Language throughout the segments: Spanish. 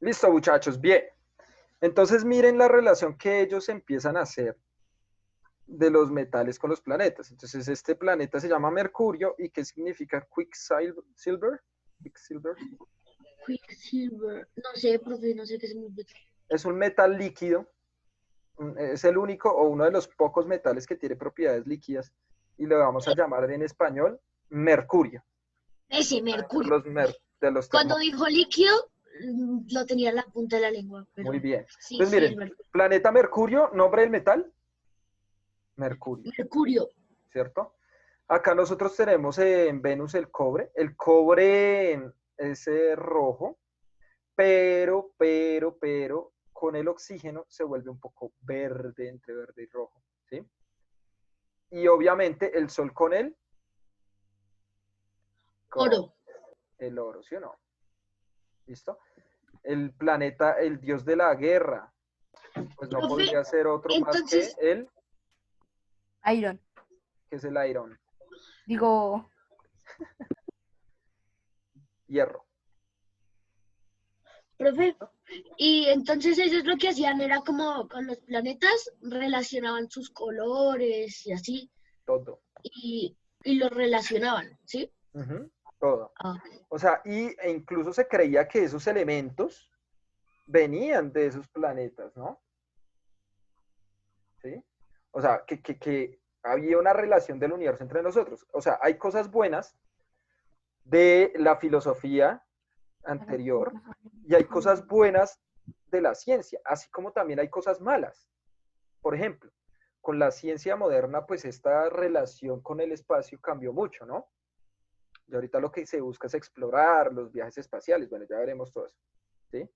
Listo, muchachos, bien. Entonces miren la relación que ellos empiezan a hacer de los metales con los planetas. Entonces este planeta se llama Mercurio y ¿qué significa Quicksilver? Quicksilver. Quicksilver. No sé, profe, no sé qué significa. Es un metal líquido, es el único o uno de los pocos metales que tiene propiedades líquidas y le vamos a llamar en español mercurio. Ese, De Mercurio. los, de los Cuando termómetros. dijo líquido, lo tenía en la punta de la lengua, Muy pero bien. sí, Entonces sí, es miren, Mercurio. planeta Mercurio, nombre del metal, mercurio, Mercurio. ¿cierto? Acá nosotros tenemos en Venus el cobre. El cobre es rojo, pero, con el oxígeno se vuelve un poco verde, entre verde y rojo, ¿sí? Y obviamente el sol con Oro. el oro, ¿sí o no? ¿Listo? El planeta, el dios de la guerra, pues no Profe, podría ser otro más que entonces, el, Iron. que es el iron, Digo, hierro. profe, ¿Listo? y entonces ellos lo que hacían era como con los planetas, relacionaban sus colores y así, Todo. y los relacionaban, ¿sí? Todo. Ah, O sea, e incluso se creía que esos elementos venían de esos planetas, ¿no? ¿Sí? O sea, que había una relación del universo entre nosotros. O sea, hay cosas buenas de la filosofía anterior y hay cosas buenas de la ciencia, así como también hay cosas malas. Por ejemplo, con la ciencia moderna, pues esta relación con el espacio cambió mucho, ¿no? Y ahorita lo que se busca es explorar los viajes espaciales. Bueno, ya veremos todo eso, ¿sí?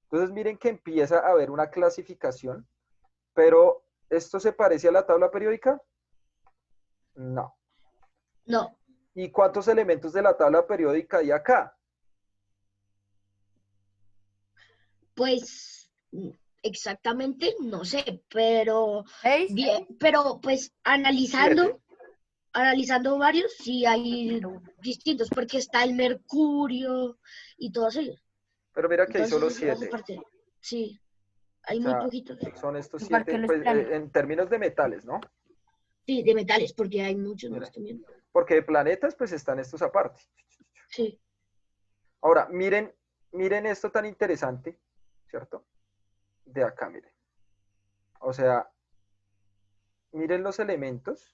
Entonces miren que empieza a haber una clasificación, pero ¿esto se parece a la tabla periódica? No. no, ¿Y cuántos elementos de la tabla periódica hay acá? pues exactamente, no sé, pero ¿veis? bien, pero pues 7. analizando varios, sí hay distintos, porque está el mercurio y todos ellos. Pero mira que hay Entonces solo eso hace 7. parte. Sí, O hay muy sea, poquitos. son estos Igual que 7, los pues planetas. en términos de metales, ¿no? Sí, de metales, porque hay muchos Mira, más también. porque de planetas, pues están estos aparte. Sí. Ahora, miren esto tan interesante, ¿cierto? De acá, miren. O sea, miren los elementos,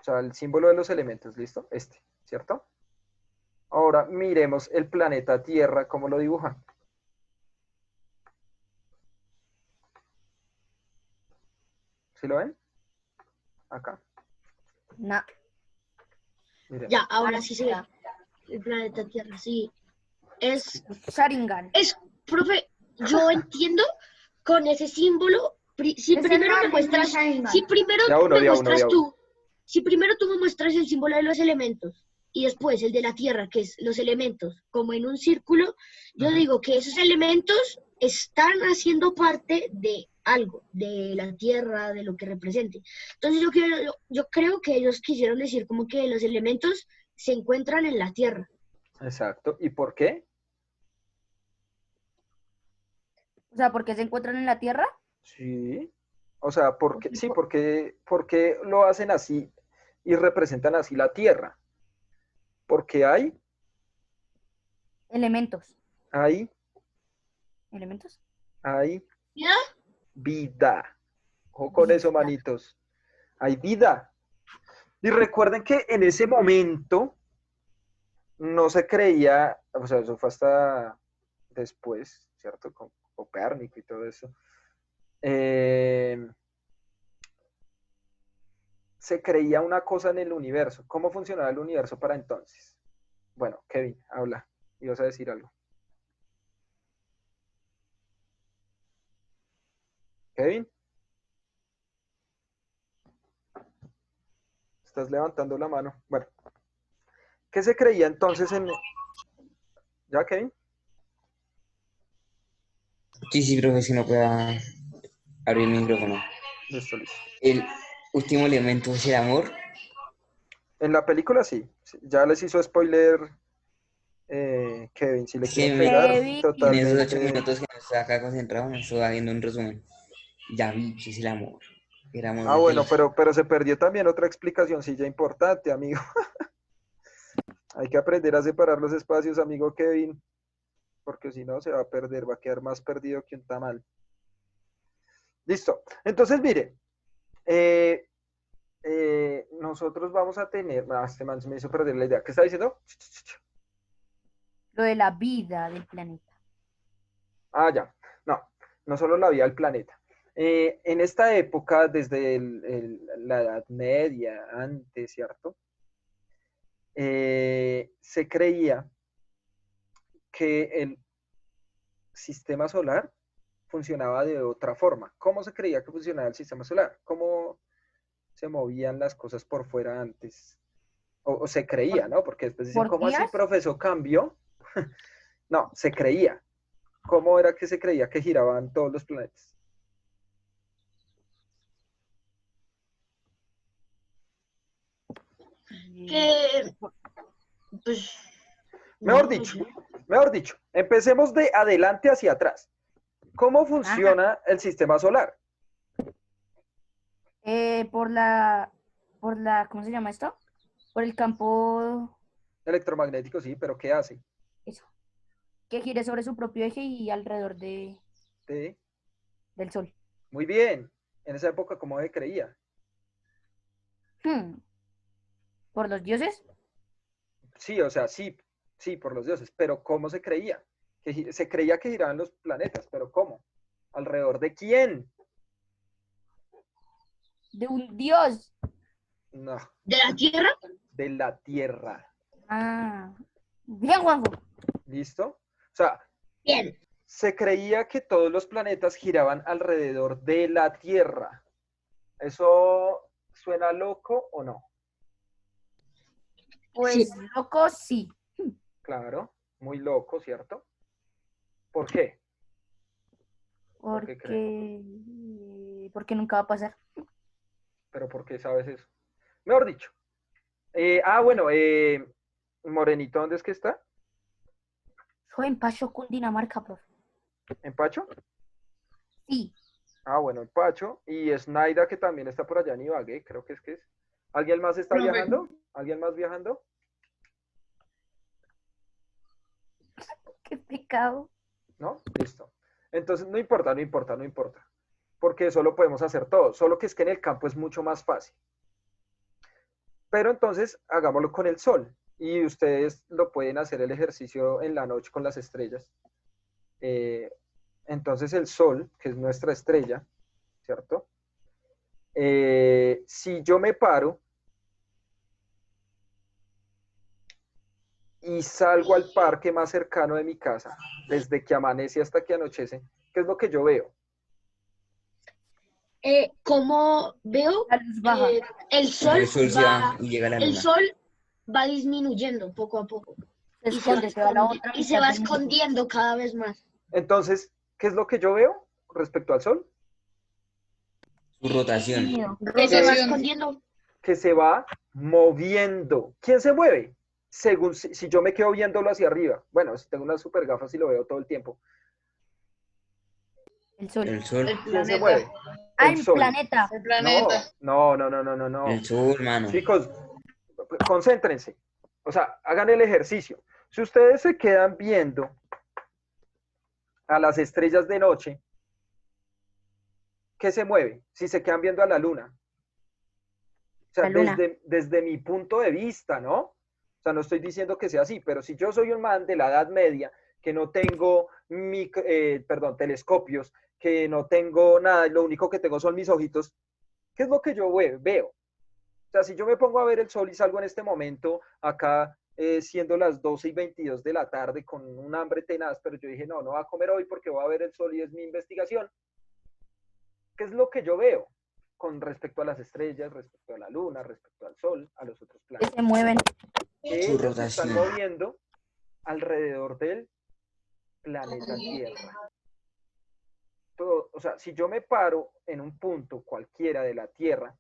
o sea, el símbolo de los elementos, ¿listo? Este, ¿cierto? Ahora miremos el planeta Tierra, ¿cómo lo dibujan? ¿Sí lo ven? Acá, No. miren. Ya, ahora sí se ve. El planeta Tierra, sí. Es, Sharingan. profe, yo entiendo con ese símbolo. Si Ese primero no me es muestras, Sharingan. si primero De a uno, me de a uno, de muestras a uno. tú, si primero tú me muestras el símbolo de los elementos y después el de la Tierra, que es los elementos, como en un círculo, yo digo que esos elementos están haciendo parte de algo, de la Tierra, de lo que represente. Entonces yo creo que ellos quisieron decir como que los elementos se encuentran en la Tierra. Exacto. ¿Y por qué? O sea, ¿por qué se encuentran en la Tierra? Sí. O sea, sí, porque lo hacen así y representan así la Tierra. Porque Elementos. hay, ¿Elementos? hay ¿Ya? vida. Ojo con eso, Vida. manitos. Hay vida. Y recuerden que en ese momento no se creía, o sea, eso fue hasta después, ¿cierto? Con Copérnico y todo eso. Se creía una cosa en el universo. ¿Cómo funcionaba el universo para entonces? Bueno, Kevin, habla. Ibas a decir algo. Kevin, estás levantando la mano. Bueno, ¿qué se creía entonces en... ¿Ya, Kevin? Sí, sí, profe, si no pueda abrir el micrófono. Listo, listo. El último elemento es el amor. En la película sí. Ya les hizo spoiler Kevin, si le Es quiero que pegar, Kevin. en esos 8 totalmente. minutos que no estaba acá concentrado, me estaba viendo un resumen. Ya vi que es el amor. Éramos Ah, muy bueno, felices. pero se perdió también otra explicacióncilla importante, amigo. Hay que aprender a separar los espacios, amigo Kevin, porque si no se va a perder, va a quedar más perdido que un tamal. Listo. Entonces, mire, eh, nosotros vamos a tener. Este man se me hizo perder la idea. ¿Qué está diciendo? Lo de la vida del planeta. Ah, ya. No, no solo la vida del planeta. En esta época, desde la Edad Media, antes, ¿cierto? Se creía que el sistema solar funcionaba de otra forma. ¿Cómo se creía que funcionaba el sistema solar? ¿Cómo se movían las cosas por fuera antes? O se creía, ¿Por, ¿no? Porque después dicen, por ¿cómo así, días? profesor, cambió? No, se creía. ¿Cómo era que se creía que giraban todos los planetas? Que, pues, Mejor no, no dicho, sé. mejor dicho, empecemos de adelante hacia atrás. ¿Cómo Ajá. funciona el sistema solar? ¿Cómo se llama esto? Por el campo, Electromagnético, sí, pero ¿qué hace? eso, que gire sobre su propio eje y alrededor Sí, del Sol. muy bien. En esa época, ¿cómo se creía? Hmm, ¿Por los dioses? Sí, o sea, sí, sí, por los dioses, pero ¿cómo se creía? Se creía que giraban los planetas, pero ¿cómo? ¿Alrededor de quién? De un dios. No, ¿De la Tierra? de la Tierra. Ah, bien, Juanjo. ¿Listo? O sea, Bien. se creía que todos los planetas giraban alrededor de la Tierra. ¿Eso suena loco o no? Pues Sí. loco, sí. Claro, muy loco, ¿cierto? ¿Por qué? ¿Por qué creen? Porque nunca va a pasar. ¿Pero por qué sabes eso? Mejor dicho. Bueno, Morenito, ¿dónde es que está? Soy en Pacho, Cundinamarca, profe. ¿En Pacho? Sí. Ah, bueno, en Pacho. Y Snaida, que también está por allá en Ibagué, creo que es. ¿Alguien más está Profe, viajando? ¿Alguien más viajando? Qué pecado. ¿No? Listo. Entonces, no importa, no importa, no importa. Porque eso lo podemos hacer todos. Solo que es que en el campo es mucho más fácil. Pero entonces, hagámoslo con el sol. Y ustedes lo pueden hacer el ejercicio en la noche con las estrellas. Eh, entonces, el sol, que es nuestra estrella, ¿cierto? Si yo me paro y salgo al parque más cercano de mi casa, desde que amanece hasta que anochece, ¿qué es lo que yo veo? Como veo La luz baja. que el Como sol el sol se va va, y llega la el luna. sol va disminuyendo poco a poco Se y se va esconde, se va a la otra y se mitad va del mundo. escondiendo cada vez más. Entonces, ¿qué es lo que yo veo respecto al sol? Su rotación. Tímido. Que se va Que, rotación. escondiendo. que se va moviendo. ¿Quién se mueve? Según si yo me quedo viéndolo hacia arriba. Bueno, si tengo unas super gafas y lo veo todo el tiempo. El sol. El sol. El ¿Quién se planeta. mueve? Ah, El el sol. planeta. El No, planeta. no, no, no, no, no, no. El sol, mano. Chicos, concéntrense. O sea, hagan el ejercicio. Si ustedes se quedan viendo a las estrellas de noche, ¿qué se mueve? Si se quedan viendo a la luna. O sea, La luna. desde mi punto de vista, ¿no? O sea, no estoy diciendo que sea así, pero si yo soy un man de la Edad Media, que no tengo telescopios, que no tengo nada, lo único que tengo son mis ojitos, ¿qué es lo que yo veo? O sea, si yo me pongo a ver el sol y salgo en este momento acá, siendo las 12:22 de la tarde con un hambre tenaz, pero yo dije, no, no voy a comer hoy porque voy a ver el sol y es mi investigación. ¿Qué es lo que yo veo con respecto a las estrellas, respecto a la luna, respecto al sol, a los otros Que planetas? se mueven. Que Su ellos se están rotación. moviendo alrededor del planeta Tierra. Todo, o sea, si yo me paro en un punto cualquiera de la Tierra,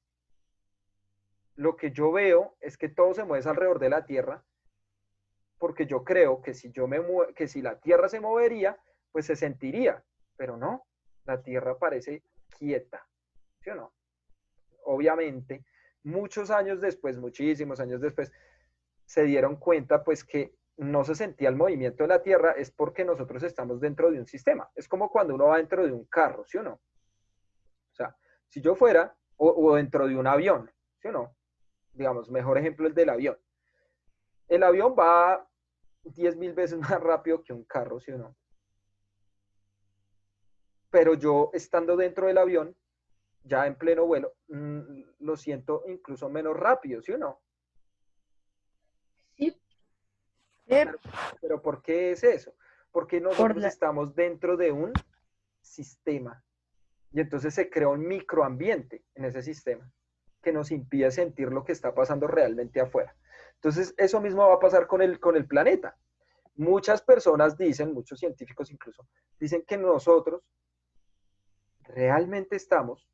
lo que yo veo es que todo se mueve alrededor de la Tierra, porque yo creo que que si la Tierra se movería, pues se sentiría, pero no, la Tierra parece quieta, ¿sí o no? Obviamente, muchos años después, muchísimos años después, se dieron cuenta pues que no se sentía el movimiento de la Tierra, es porque nosotros estamos dentro de un sistema. Es como cuando uno va dentro de un carro, ¿sí o no? O sea, si yo fuera, o dentro de un avión, ¿sí o no? Digamos, mejor ejemplo el del avión. El avión va 10.000 veces más rápido que un carro, ¿sí o no? Pero yo estando dentro del avión, ya en pleno vuelo, lo siento incluso menos rápido, ¿sí o no? Sí. Pero ¿por qué es eso? Porque Por nosotros la- estamos dentro de un sistema y entonces se crea un microambiente en ese sistema que nos impide sentir lo que está pasando realmente afuera. Entonces, eso mismo va a pasar con el planeta. Muchas personas dicen, muchos científicos incluso, dicen que nosotros realmente estamos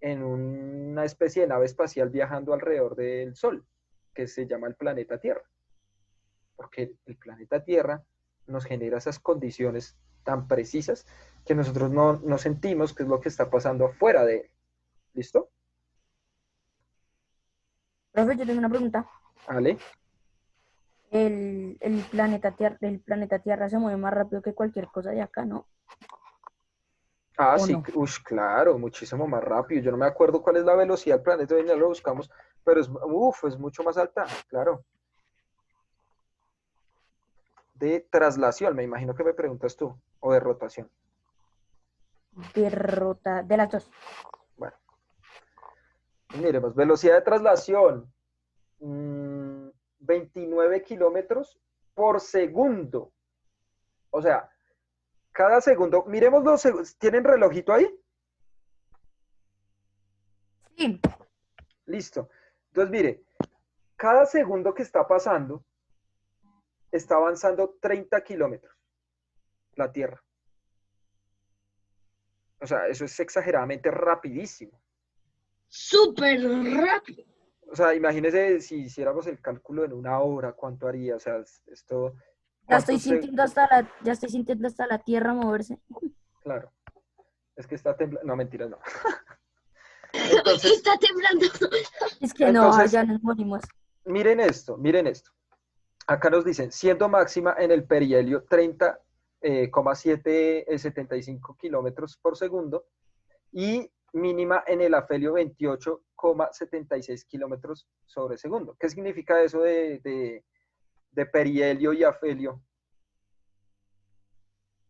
en una especie de nave espacial viajando alrededor del Sol, que se llama el planeta Tierra. Porque el planeta Tierra nos genera esas condiciones tan precisas que nosotros no sentimos qué es lo que está pasando afuera de él. ¿Listo? Profe, yo tengo una pregunta. ¿Vale? El planeta Tierra se mueve más rápido que cualquier cosa de acá, ¿no? Ah, ¿O sí, no? claro, muchísimo más rápido. Yo no me acuerdo cuál es la velocidad del planeta, ya lo buscamos, pero es mucho más alta, claro. De traslación, me imagino que me preguntas tú, o de rotación. De las dos. Bueno, pues miremos, velocidad de traslación, 29 kilómetros por segundo. O sea, cada segundo, miremos los segundos, ¿tienen relojito ahí? Sí. Listo. Entonces, mire, cada segundo que está pasando, está avanzando 30 kilómetros la Tierra. O sea, eso es exageradamente rapidísimo. Súper rápido. O sea, imagínese si hiciéramos el cálculo en una hora, ¿cuánto haría? O sea, esto, Ya estoy sintiendo hasta la Tierra moverse. claro, es que está temblando, no, mentiras, no. Entonces, Está temblando. Es que no, entonces, ya nos morimos. miren esto, miren esto. Acá nos dicen, siendo máxima en el perihelio 30,75 kilómetros por segundo y mínima en el afelio 28,76 kilómetros sobre segundo. ¿Qué significa eso de perihelio y afelio?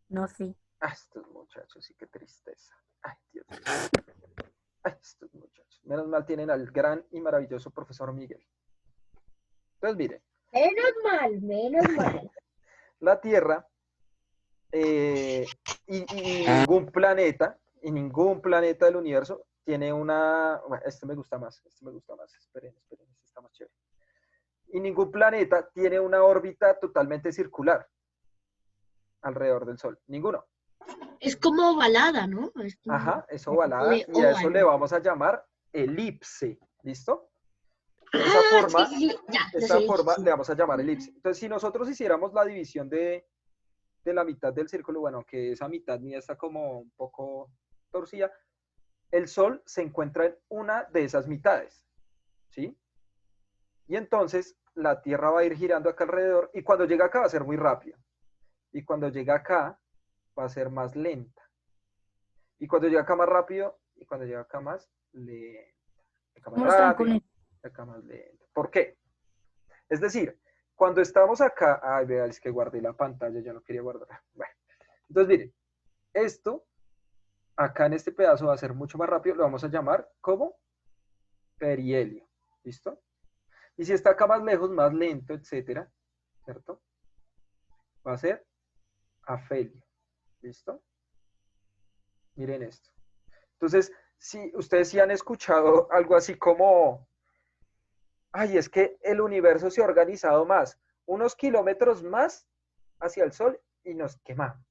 No, sí. Ah, estos muchachos, sí, qué tristeza. Ay, Dios mío. Ay, estos muchachos. Menos mal tienen al gran y maravilloso profesor Miguel. Entonces, miren, Menos mal. la Tierra y ningún planeta, del universo tiene una... Bueno, este me gusta más. Esperen, este está más chévere. Y ningún planeta tiene una órbita totalmente circular alrededor del Sol. Ninguno. Es como ovalada, ¿no? Es como Ajá, es ovalada de y a eso óvalo. le vamos a llamar elipse. ¿Listo? De esa Ah, forma, sí, ya, de lo esa sé, forma sí. le vamos a llamar elipse. Entonces, si nosotros hiciéramos la división de la mitad del círculo, bueno, que esa mitad mía está como un poco torcida, el Sol se encuentra en una de esas mitades, ¿sí? Y entonces la Tierra va a ir girando acá alrededor y cuando llega acá va a ser muy rápido. Y cuando llega acá va a ser más lenta. Y cuando llega acá más rápido y cuando llega acá más lenta. Acá más ¿Cómo los rápido, trancones? acá más lenta. ¿Por qué? Es decir, cuando estamos acá, ay, vea, es que guardé la pantalla, ya no quería guardar. Bueno, entonces miren, esto acá en este pedazo va a ser mucho más rápido, lo vamos a llamar como perihelio, ¿listo? Y si está acá más lejos, más lento, etcétera, ¿cierto? Va a ser afelio, ¿listo? Miren esto. Entonces, si ustedes sí han escuchado algo así como, ay, es que el universo se ha organizado más, unos kilómetros más hacia el Sol y nos quemamos,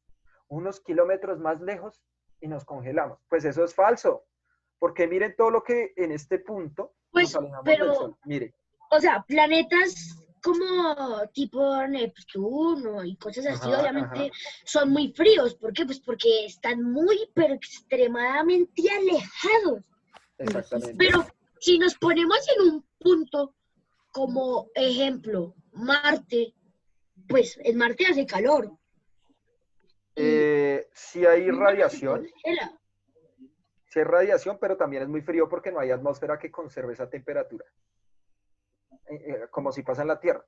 unos kilómetros más lejos y nos congelamos. Pues eso es falso, porque miren todo lo que en este punto nos Pues, alejamos del pero, Sol. Miren, o sea, planetas como tipo Neptuno y cosas así, Ajá, obviamente ajá. son muy fríos. ¿Por qué? Pues porque están muy, pero extremadamente alejados. Exactamente. Pero si nos ponemos en un punto como ejemplo, Marte, pues en Marte hace calor y Sí hay no se radiación, congela. sí hay radiación, pero también es muy frío porque no hay atmósfera que conserve esa temperatura, como si pasa en la Tierra.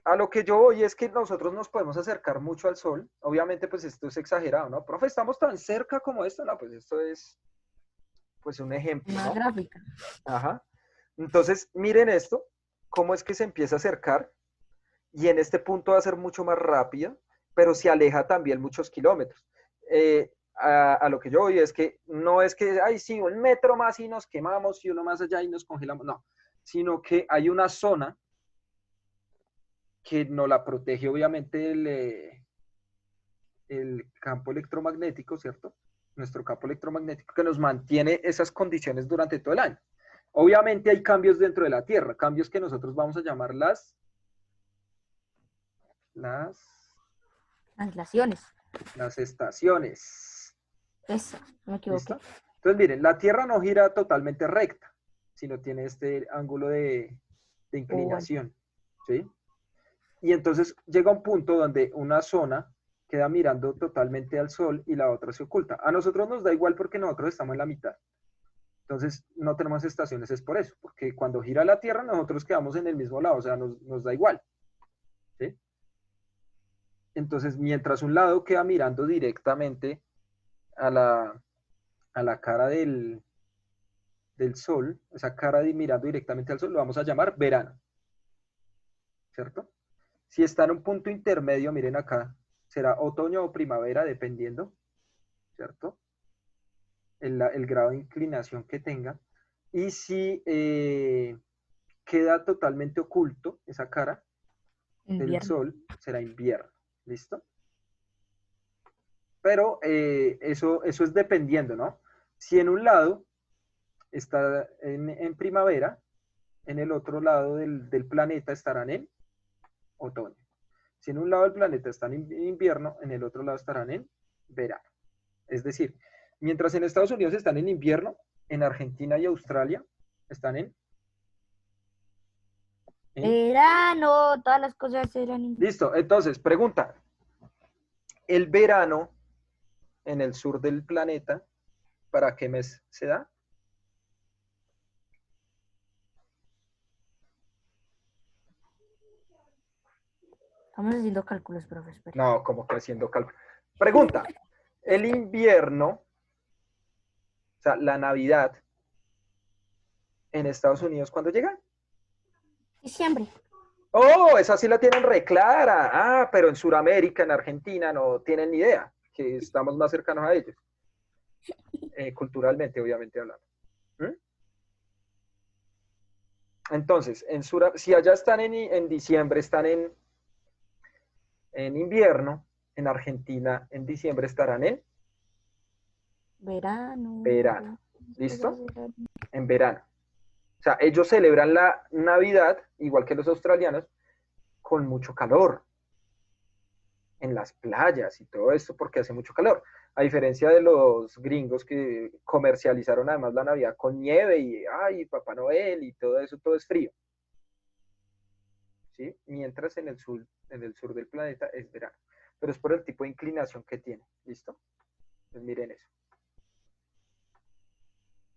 A lo que yo voy es que nosotros nos podemos acercar mucho al Sol. Obviamente, pues esto es exagerado, ¿no? Profe, ¿estamos tan cerca como esto? No, pues esto es, pues un ejemplo, Una ¿no? gráfica. Ajá. Entonces, miren esto, cómo es que se empieza a acercar y en este punto va a ser mucho más rápida, pero se aleja también muchos kilómetros. A lo que yo voy es que no es que, ay, sí, 1 metro más y nos quemamos y uno más allá y nos congelamos, no, sino que hay una zona que nos la protege obviamente el campo electromagnético, ¿cierto? Nuestro campo electromagnético que nos mantiene esas condiciones durante todo el año. Obviamente hay cambios dentro de la Tierra, cambios que nosotros vamos a llamar las, Translaciones. las estaciones. Eso, me equivoqué. ¿Listo? Entonces, miren, la Tierra no gira totalmente recta, sino tiene este ángulo de Oval. inclinación, ¿sí? Y entonces llega un punto donde una zona queda mirando totalmente al Sol y la otra se oculta. A nosotros nos da igual porque nosotros estamos en la mitad. Entonces no tenemos estaciones, es por eso, porque cuando gira la Tierra nosotros quedamos en el mismo lado, o sea, nos da igual, ¿sí? Entonces, mientras un lado queda mirando directamente a la cara del Sol, esa cara mirando directamente al Sol, lo vamos a llamar verano, ¿cierto? Si está en un punto intermedio, miren acá, será otoño o primavera, dependiendo, ¿cierto? El grado de inclinación que tenga. Y si queda totalmente oculto esa cara del Invierno. Sol, será invierno, ¿listo? Pero eso es dependiendo, ¿no? Si en un lado está en primavera, en el otro lado del planeta estarán en otoño. Si en un lado del planeta están en invierno, en el otro lado estarán en verano. Es decir, mientras en Estados Unidos están en invierno, en Argentina y Australia están en... Verano, todas las cosas eran. Listo, entonces, pregunta. ¿El verano en el sur del planeta, para qué mes se da? Estamos haciendo cálculos, profe, espera. No, como que haciendo cálculo. Pregunta. El invierno, o sea, la Navidad en Estados Unidos, ¿cuándo llega? Diciembre. Oh, esa sí la tienen re clara. Ah, pero en Sudamérica, en Argentina, no tienen ni idea, que estamos más cercanos a ellos. Culturalmente, obviamente hablando. ¿Mm? Entonces, si allá están en diciembre, están en invierno, en Argentina en diciembre estarán en Verano. verano. ¿Listo? En verano. O sea, ellos celebran la Navidad, igual que los australianos, con mucho calor, en las playas y todo esto, porque hace mucho calor. A diferencia de los gringos que comercializaron además la Navidad con nieve y, ay, Papá Noel y todo eso, todo es frío. ¿Sí? Mientras en el sur del planeta es verano. Pero es por el tipo de inclinación que tiene. ¿Listo? Pues miren eso.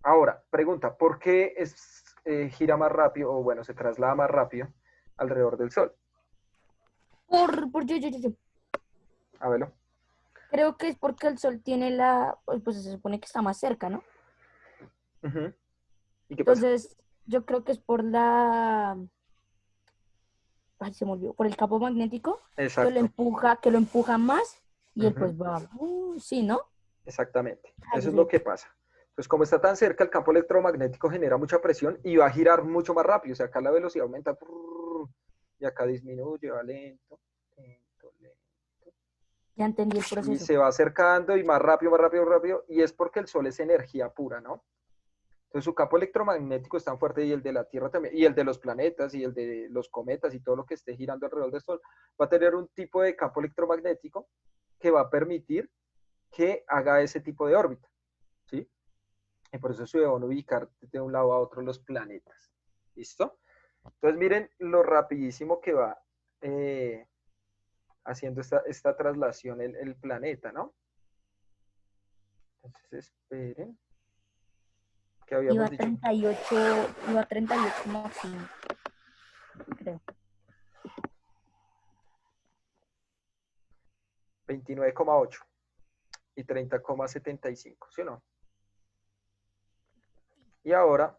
Ahora, pregunta, ¿por qué gira más rápido, o bueno, se traslada más rápido alrededor del Sol? Yo. A verlo. Creo que es porque el sol tiene pues se supone que está más cerca, ¿no? Uh-huh. ¿Y qué pasa? Entonces, yo creo que es ay, se me olvidó, por el campo magnético, Exacto. que lo empuja más y él Uh-huh. pues va, sí, ¿no? Exactamente. Ay, Eso yo es lo sé. que pasa. Entonces, como está tan cerca, el campo electromagnético genera mucha presión y va a girar mucho más rápido. O sea, acá la velocidad aumenta y acá disminuye, va lento, lento, lento. Ya entendí el Y proceso. se va acercando y más rápido, más rápido, más rápido. Y es porque el Sol es energía pura, ¿no? Entonces su campo electromagnético es tan fuerte y el de la Tierra también, y el de los planetas y el de los cometas y todo lo que esté girando alrededor del Sol, va a tener un tipo de campo electromagnético que va a permitir que haga ese tipo de órbita, ¿sí? Y por eso se van a ubicar de un lado a otro los planetas. ¿Listo? Entonces miren lo rapidísimo que va haciendo esta traslación el planeta, ¿no? Entonces esperen. ¿Qué Iba habíamos a dicho? 38, iba a 38,5, creo. 29,8 y 30,75, ¿sí o no? Y ahora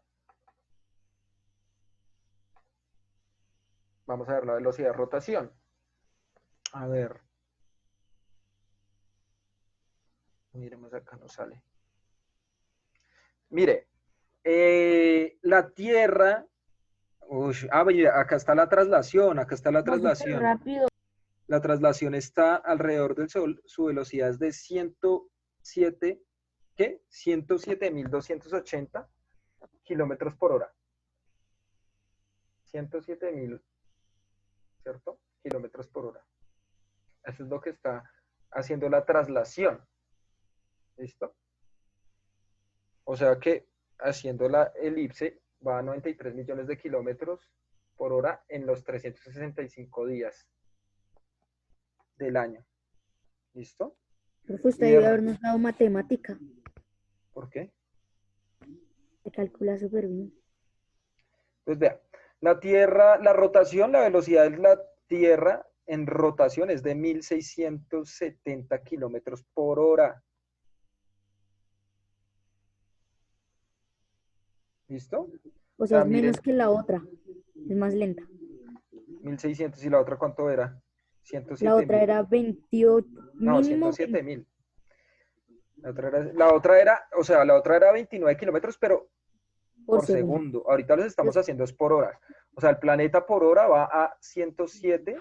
vamos a ver la velocidad de rotación. A ver. Miremos acá, nos sale. Mire, la Tierra. Mira, acá está la traslación, acá está la Va súper traslación. rápido. La traslación está alrededor del Sol, su velocidad es de 107, ¿qué? 107.280 kilómetros por hora. 107.000, ¿cierto? Kilómetros por hora. Eso es lo que está haciendo la traslación. ¿Listo? O sea que haciendo la elipse va a 93 millones de kilómetros por hora en los 365 días del año. ¿Listo? Profe, usted Y debe habernos dado matemática. ¿Por qué? Se calcula súper bien. Pues vea, la Tierra, la rotación, la velocidad de la Tierra en rotación es de 1670 kilómetros por hora. ¿Listo? O sea, es miren, menos que la otra. Es más lenta. 1600 y la otra ¿cuánto era? 107 La otra era 28, No, mínimo 107.000. La otra era 29 kilómetros, pero por por segundo. segundo. Ahorita los estamos haciendo es por hora. O sea, el planeta por hora va a 107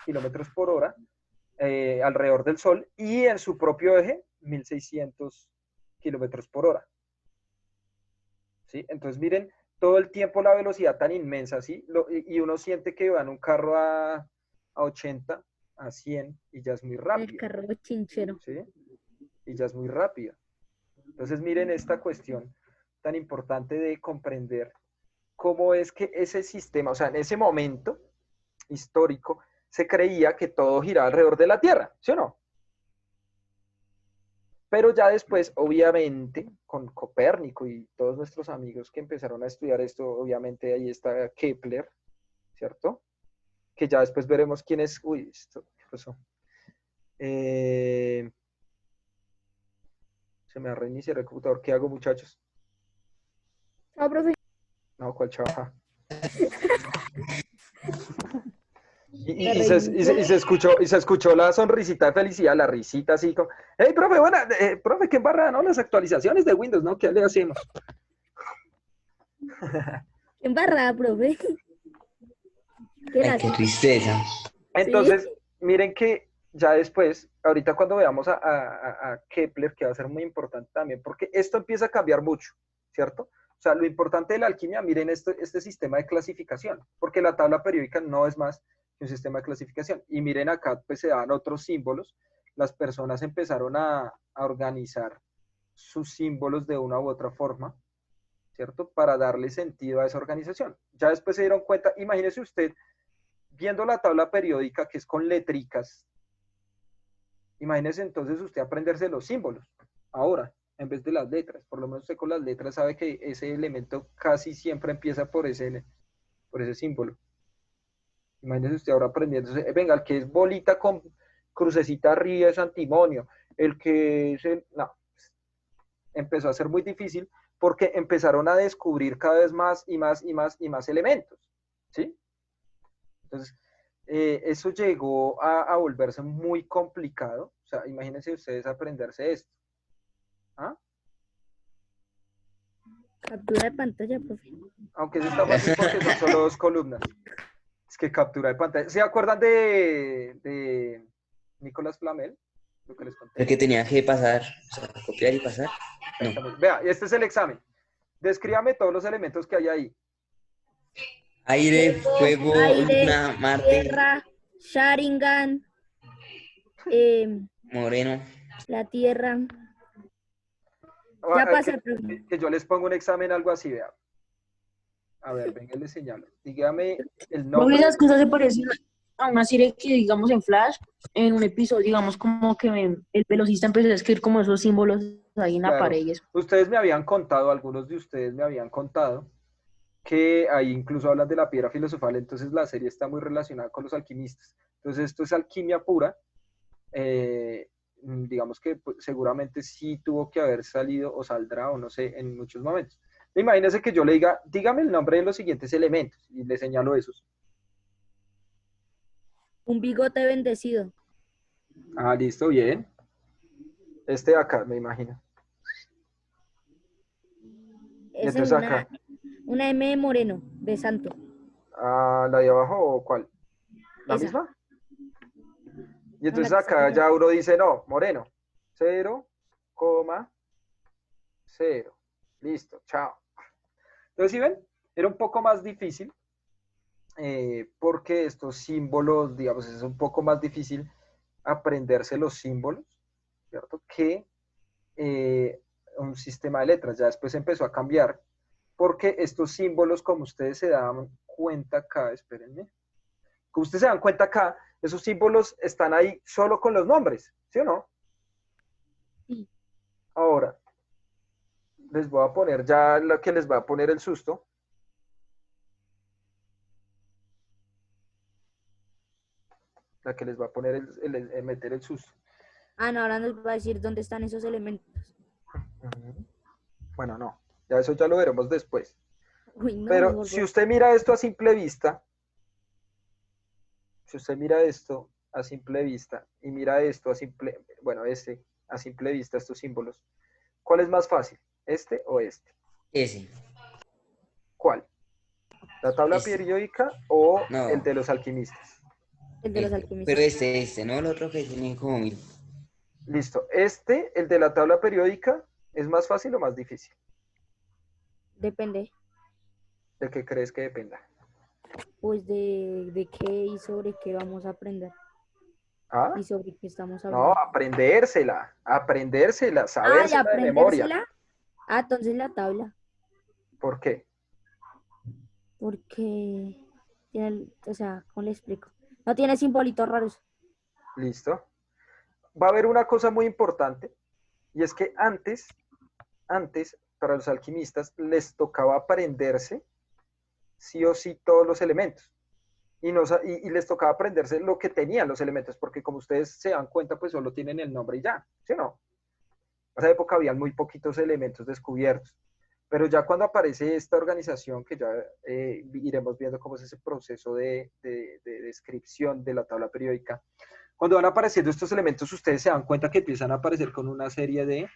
kilómetros por hora alrededor del Sol y en su propio eje 1600 kilómetros por hora. ¿Sí? Entonces miren todo el tiempo la velocidad tan inmensa, ¿sí? Y uno siente que va en un carro a 80, a 100 y ya es muy El rápido. carro chinchero. ¿Sí? Y ya es muy rápido. Entonces miren esta cuestión tan importante de comprender cómo es que ese sistema, o sea, en ese momento histórico, se creía que todo giraba alrededor de la Tierra, ¿sí o no? Pero ya después, obviamente, con Copérnico y todos nuestros amigos que empezaron a estudiar esto, obviamente ahí está Kepler, ¿cierto? Que ya después veremos quién es. Uy, esto, ¿qué pasó? Se me ha reiniciado el computador. ¿Qué hago, muchachos? Chao, profe. No, ¿cuál chava? Y se escuchó la sonrisita de felicidad, la risita así como, hey, profe, buena, profe, qué embarrada, ¿no? Las actualizaciones de Windows, ¿no? ¿Qué le hacemos? Embarrada, profe. Ay, qué tristeza. Entonces, miren que ya después, ahorita cuando veamos a Kepler, que va a ser muy importante también, porque esto empieza a cambiar mucho, ¿cierto? O sea, lo importante de la alquimia, miren este sistema de clasificación, porque la tabla periódica no es más que un sistema de clasificación. Y miren acá, pues se dan otros símbolos. Las personas empezaron a organizar sus símbolos de una u otra forma, ¿cierto? Para darle sentido a esa organización. Ya después se dieron cuenta, imagínese usted, viendo la tabla periódica que es con letricas, imagínese entonces usted aprenderse los símbolos ahora, en vez de las letras. Por lo menos usted con las letras sabe que ese elemento casi siempre empieza por ese símbolo. Imagínese usted ahora aprendiéndose, venga, el que es bolita con crucecita arriba es antimonio, el que es no, empezó a ser muy difícil porque empezaron a descubrir cada vez más y más y más y más elementos, ¿sí? Entonces, eso llegó a volverse muy complicado. O sea, imagínense ustedes aprenderse esto. ¿Ah? Captura de pantalla, profe. Aunque eso está fácil porque son solo 2 columnas. Es que captura de pantalla. ¿Se acuerdan de Nicolás Flamel? Lo que les conté. El que tenía que pasar, o sea, copiar y pasar. No. Vea, este es el examen. Descríbame todos los elementos que hay ahí. Aire, fuego, Aire, luna, Marte, tierra, Sharingan, moreno. la tierra. Ya pasa, profe. Que yo les pongo un examen, algo así, vea. A ver, venga, les señalo. Dígame el Profe, nombre. esas cosas se parecen a una serie que, digamos, en Flash, en un episodio, digamos, como que el velocista empezó a escribir como esos símbolos ahí en la Claro. pared y eso. Ustedes me habían contado, algunos de ustedes me habían contado, que ahí incluso hablan de la piedra filosofal, entonces la serie está muy relacionada con los alquimistas. Entonces esto es alquimia pura. Digamos que pues, seguramente sí tuvo que haber salido o saldrá o no sé en muchos momentos. Imagínense que yo le diga, dígame el nombre de los siguientes elementos y le señalo esos. Un bigote bendecido. Ah, listo, bien. Este de acá, me imagino. Y Es entonces acá, una M de moreno, de santo. ¿la de abajo o cuál? ¿La Esa. misma? Y No, entonces la que está acá arriba. ya uno dice, no, moreno, 0,0. Listo, chao. Entonces, ¿sí ven? Era un poco más difícil porque estos símbolos, digamos, es un poco más difícil aprenderse los símbolos, ¿cierto? Que un sistema de letras. Ya después empezó a cambiar porque estos símbolos, como ustedes se dan cuenta acá, espérenme, como ustedes se dan cuenta acá, esos símbolos están ahí solo con los nombres, ¿sí o no? Sí. Ahora, les voy a poner ya lo que les va a poner el susto. La que les va a poner meter el susto. Ah, no, ahora nos va a decir dónde están esos elementos. Bueno, no, ya eso ya lo veremos después. Uy, no, Pero mejor si usted mira esto a simple vista, si usted mira esto a simple vista y mira esto a simple, bueno, a simple vista, estos símbolos, ¿cuál es más fácil? ¿Este o este? Ese. ¿Cuál? ¿La tabla Este. periódica o No. el de los alquimistas? el de los Este. alquimistas. Pero este, ¿no? El otro que tiene como 1000. Listo. El de la tabla periódica, ¿es más fácil o más difícil? Depende, ¿De qué crees que dependa? pues, de qué y sobre qué vamos a aprender. ¿Ah? Y sobre qué estamos No, hablando. aprendérsela, Ah, de sabérsela de memoria. aprendérsela. Ah, entonces la tabla. ¿Por qué? Porque o sea, ¿cómo le explico? No tiene simbolitos raros. Listo. Va a haber una cosa muy importante, y es que antes, para los alquimistas, les tocaba aprenderse sí o sí todos los elementos. Y les tocaba aprenderse lo que tenían los elementos, porque como ustedes se dan cuenta, pues solo tienen el nombre y ya, ¿sí o no? En esa época habían muy poquitos elementos descubiertos. Pero ya cuando aparece esta organización, que ya iremos viendo cómo es ese proceso de descripción de la tabla periódica, cuando van apareciendo estos elementos, ustedes se dan cuenta que empiezan a aparecer con una serie de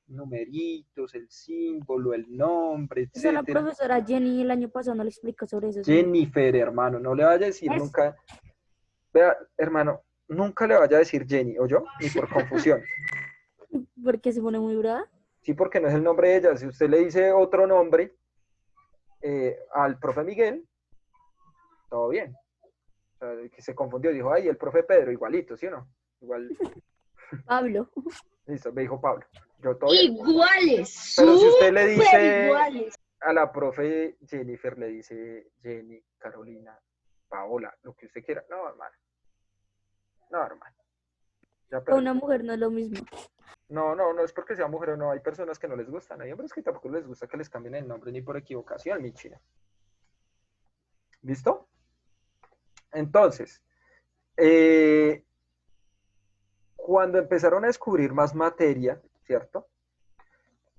numeritos, el símbolo, el nombre, Esa la etcétera. profesora Jenny el año pasado no le explicó sobre eso. Jennifer, hermano, no le vaya a decir ¿Ves? nunca, vea, hermano, nunca le vaya a decir Jenny, o yo, ni por confusión. Porque se pone muy brava. Sí, porque no es el nombre de ella. Si usted le dice otro nombre al profe Miguel, todo bien. O sea, que se confundió, dijo, ay, el profe Pedro, igualito, ¿sí o no? Igual, Pablo. listo, me dijo Pablo. Yo todo bien. Iguales, Pero si usted le súper dice iguales. a la profe Jennifer, le dice Jenny, Carolina, Paola, lo que usted quiera. No, hermano. No, hermano. Ya A perdí. una mujer no es lo mismo. No es porque sea mujer o no. Hay personas que no les gustan. Hay hombres que tampoco les gusta que les cambien el nombre ni por equivocación, mi china. ¿Listo? Entonces, cuando empezaron a descubrir más materia, ¿cierto?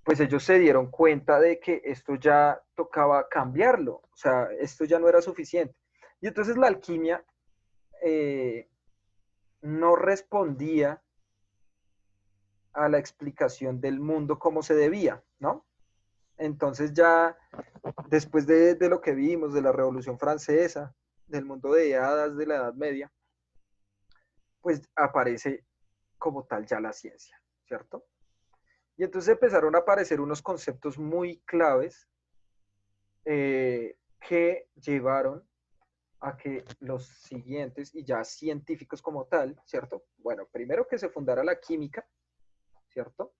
Pues ellos se dieron cuenta de que esto ya tocaba cambiarlo. O sea, esto ya no era suficiente. Y entonces la alquimia no respondía a la explicación del mundo como se debía, ¿no? Entonces ya después de lo que vimos, de la Revolución Francesa, del mundo de hadas de la Edad Media, pues aparece como tal ya la ciencia, ¿cierto? Y entonces empezaron a aparecer unos conceptos muy claves que llevaron a que los siguientes, y ya científicos como tal, ¿cierto? Bueno, primero que se fundara la química, ¿cierto?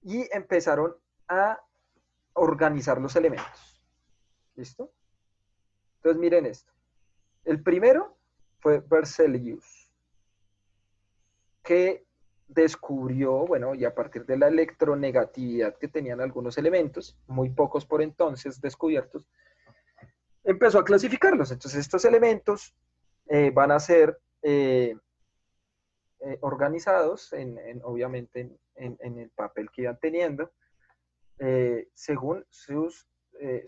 Y empezaron a organizar los elementos. ¿Listo? Entonces miren esto. El primero fue Berzelius, que descubrió, bueno, y a partir de la electronegatividad que tenían algunos elementos, muy pocos por entonces descubiertos, empezó a clasificarlos. Entonces estos elementos van a ser organizados, obviamente, en el papel que iban teniendo, según su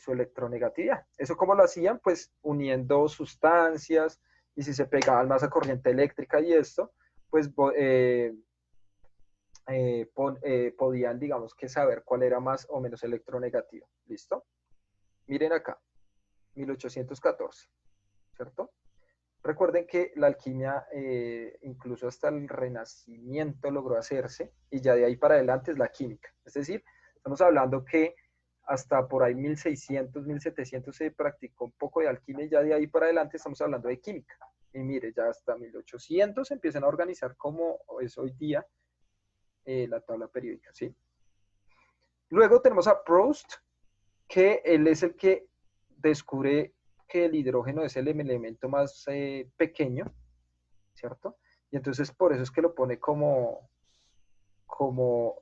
electronegatividad. ¿Eso cómo lo hacían? Pues uniendo sustancias, y si se pegaban más a corriente eléctrica y esto, pues podían, digamos, que saber cuál era más o menos electronegativo. ¿Listo? Miren acá, 1814, ¿cierto? Recuerden que la alquimia, incluso hasta el Renacimiento logró hacerse, y ya de ahí para adelante es la química. Es decir, estamos hablando que hasta por ahí 1600, 1700 se practicó un poco de alquimia, y ya de ahí para adelante estamos hablando de química. Y mire, ya hasta 1800 se empiezan a organizar como es hoy día la tabla periódica, ¿sí? Luego tenemos a Proust, que él es el que descubre que el hidrógeno es el elemento más pequeño, ¿cierto? Y entonces por eso es que lo pone como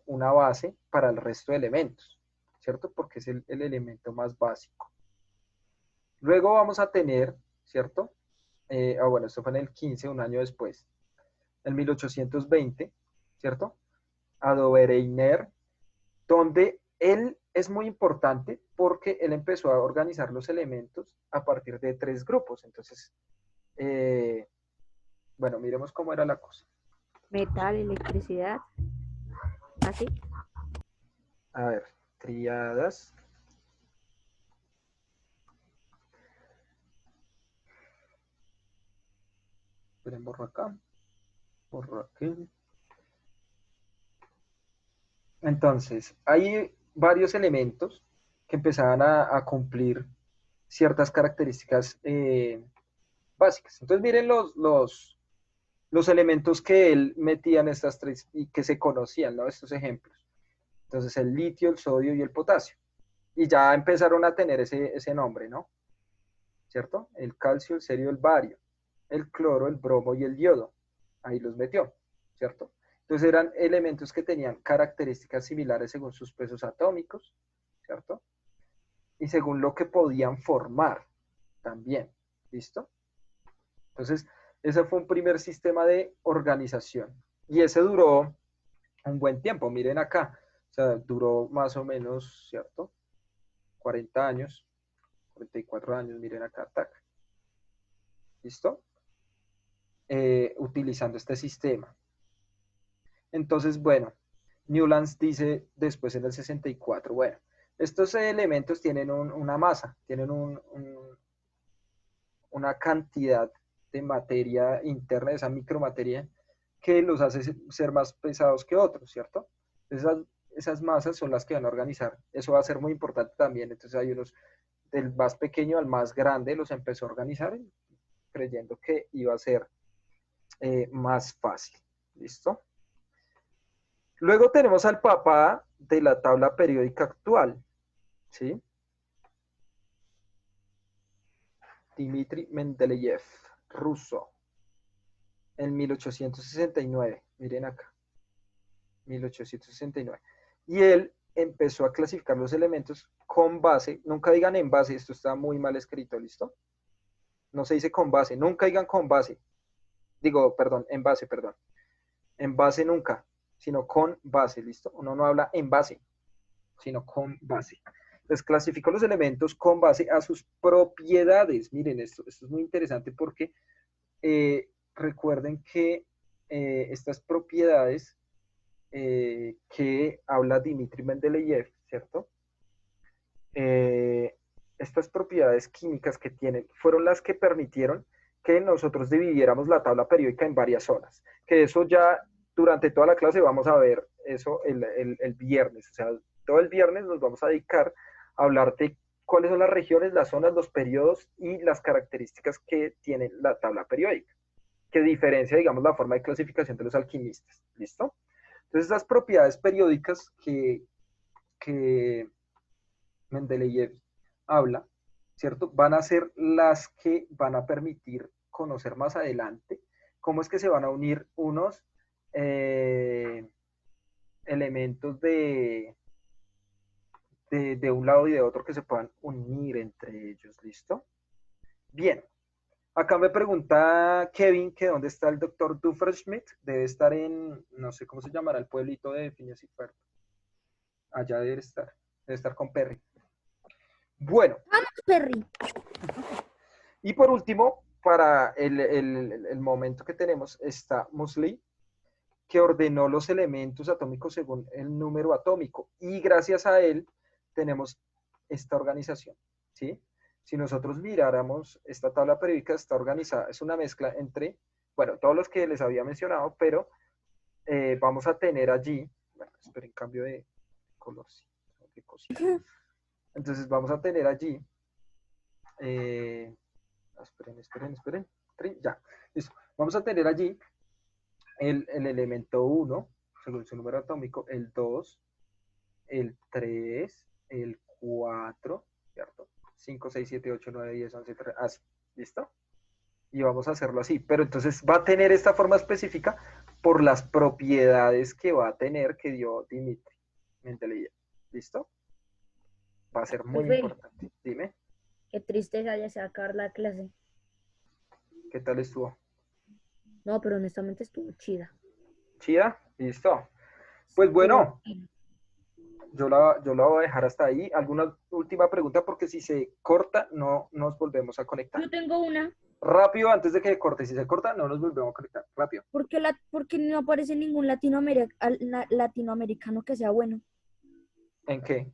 una base para el resto de elementos, ¿cierto? Porque es el elemento más básico. Luego vamos a tener, ¿cierto? Bueno, esto fue en el 15, un año después, en 1820, ¿cierto? Adobereiner, donde él es muy importante porque él empezó a organizar los elementos a partir de 3 grupos. Entonces, bueno, miremos cómo era la cosa. Metal, electricidad. ¿Así? A ver, triadas. Esperen, borro acá. Borro aquí. Entonces, hay varios elementos que empezaban a cumplir ciertas características básicas. Entonces, miren los elementos que él metía en estas 3 y que se conocían, ¿no? Estos ejemplos. Entonces, el litio, el sodio y el potasio. Y ya empezaron a tener ese nombre, ¿no? ¿Cierto? El calcio, el cerio, el bario, el cloro, el bromo y el yodo. Ahí los metió, ¿cierto? Entonces eran elementos que tenían características similares según sus pesos atómicos, ¿cierto? Y según lo que podían formar también, ¿listo? Entonces, ese fue un primer sistema de organización. Y ese duró un buen tiempo, miren acá. O sea, duró más o menos, ¿cierto? 40 años, 44 años, miren acá, tac. ¿Listo? Utilizando este sistema. Entonces, bueno, Newlands dice después en el 64, bueno, estos elementos tienen una masa, tienen una cantidad de materia interna, de esa micromateria, que los hace ser más pesados que otros, ¿cierto? Esas masas son las que van a organizar. Eso va a ser muy importante también. Entonces hay unos del más pequeño al más grande, los empezó a organizar creyendo que iba a ser más fácil. ¿Listo? Luego tenemos al papá de la tabla periódica actual, ¿sí? Dmitri Mendeleev, ruso, en 1869, miren acá, 1869. Y él empezó a clasificar los elementos con base, nunca digan en base, esto está muy mal escrito, ¿listo? No se dice con base, nunca digan con base, digo, perdón, en base, perdón. En base nunca, sino con base, ¿listo? Uno no habla en base, sino con base. Entonces clasificó los elementos con base a sus propiedades. Miren, esto es muy interesante porque recuerden que estas propiedades que habla Dmitri Mendeleev, ¿cierto? Estas propiedades químicas que tienen fueron las que permitieron que nosotros dividiéramos la tabla periódica en varias zonas. Que eso ya durante toda la clase vamos a ver eso el viernes. O sea, todo el viernes nos vamos a dedicar a hablar de cuáles son las regiones, las zonas, los periodos y las características que tiene la tabla periódica, que diferencia, digamos, la forma de clasificación de los alquimistas. ¿Listo? Entonces, esas propiedades periódicas que Mendeleev habla, ¿cierto? Van a ser las que van a permitir conocer más adelante cómo es que se van a unir unos elementos de un lado y de otro que se puedan unir entre ellos, ¿listo? Bien, acá me pregunta Kevin que dónde está el doctor Dufferschmidt, debe estar en, no sé cómo se llamará el pueblito de Phineas y Ferb. Allá debe estar con Perry. Bueno. ¡Vamos, Perry! Y por último, para el momento que tenemos, está Moseley, que ordenó los elementos atómicos según el número atómico. Y gracias a él tenemos esta organización, ¿sí? Si nosotros miráramos esta tabla periódica, está organizada, es una mezcla entre, bueno, todos los que les había mencionado, pero vamos a tener allí, bueno, esperen, cambio de color, sí, de cosita. Entonces vamos a tener allí, esperen, ya, listo. Vamos a tener allí el elemento 1, según su número atómico, el 2, el 3, el 4, ¿cierto? 5, 6, 7, 8, 9, 10, 11, 13, así, ¿listo? Y vamos a hacerlo así, pero entonces va a tener esta forma específica por las propiedades que va a tener que dio Dimitri Mendeleev, ¿listo? Va a ser muy importante. Dime. Qué tristeza ya se va a acabar la clase. ¿Qué tal estuvo? No, pero honestamente estuvo chida. ¿Chida? ¿Listo? Pues bueno, yo la voy a dejar hasta ahí. ¿Alguna última pregunta? Porque si se corta, no nos volvemos a conectar. Yo tengo una. Rápido, antes de que corte. Si se corta, no nos volvemos a conectar. Rápido. ¿Por qué no aparece ningún latinoamericano que sea bueno? ¿En qué?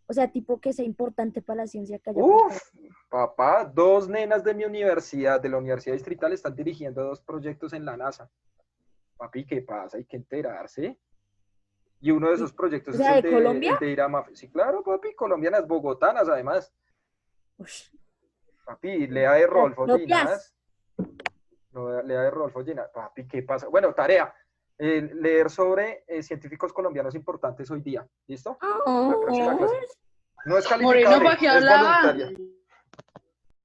O sea, tipo que sea importante para la ciencia que haya. Uf, papá, 2 nenas de mi universidad, de la Universidad Distrital, están dirigiendo 2 proyectos en la NASA. Papi, ¿qué pasa? Hay que enterarse. Y uno de esos proyectos o sea, es ¿de Colombia? el de ir a Sí, claro, papi, colombianas, bogotanas, además. Ush. Papi, lea de Rodolfo Las Ginás. No, lea de Rodolfo Ginás. Papi, ¿qué pasa? Bueno, tarea. Leer sobre científicos colombianos importantes hoy día. ¿Listo? La próxima clase. No es calificable, Moreno, ¿para qué es hablaba? voluntaria.